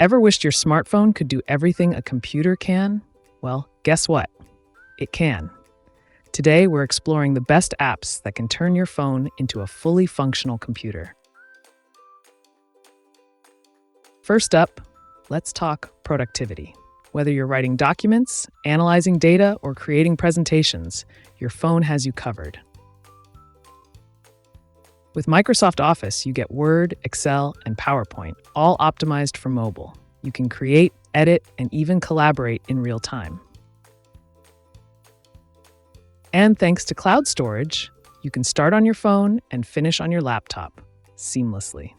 Ever wished your smartphone could do everything a computer can? Well, guess what? It can. Today, we're exploring the best apps that can turn your phone into a fully functional computer. First up, let's talk productivity. Whether you're writing documents, analyzing data, or creating presentations, your phone has you covered. With Microsoft Office, you get Word, Excel, and PowerPoint, all optimized for mobile. You can create, edit, and even collaborate in real time. And thanks to cloud storage, you can start on your phone and finish on your laptop seamlessly.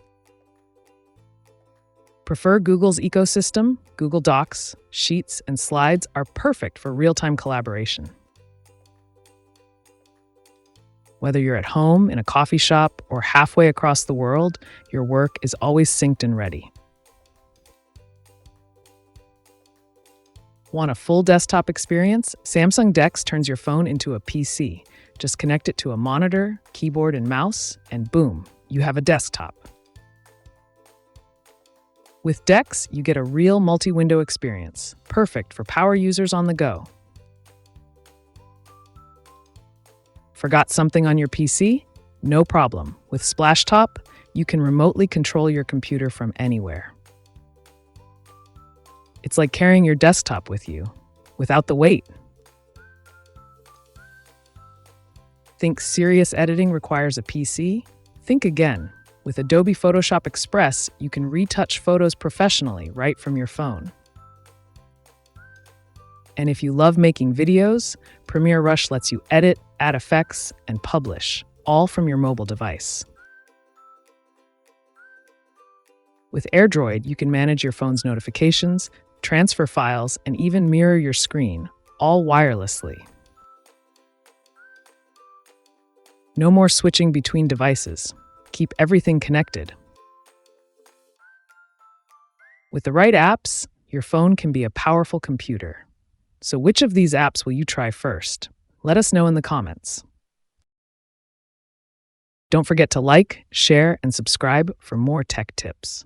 Prefer Google's ecosystem? Google Docs, Sheets, and Slides are perfect for real-time collaboration. Whether you're at home, in a coffee shop, or halfway across the world, your work is always synced and ready. Want a full desktop experience? Samsung DeX turns your phone into a PC. Just connect it to a monitor, keyboard, and mouse, and boom, you have a desktop. With DeX, you get a real multi-window experience, perfect for power users on the go. Forgot something on your PC? No problem. With SplashTop, you can remotely control your computer from anywhere. It's like carrying your desktop with you, without the weight. Think serious editing requires a PC? Think again. With Adobe Photoshop Express, you can retouch photos professionally right from your phone. And if you love making videos, Premiere Rush lets you edit, add effects, and publish, all from your mobile device. With AirDroid, you can manage your phone's notifications, transfer files, and even mirror your screen, all wirelessly. No more switching between devices. Keep everything connected. With the right apps, your phone can be a powerful computer. So which of these apps will you try first? Let us know in the comments. Don't forget to like, share, and subscribe for more tech tips.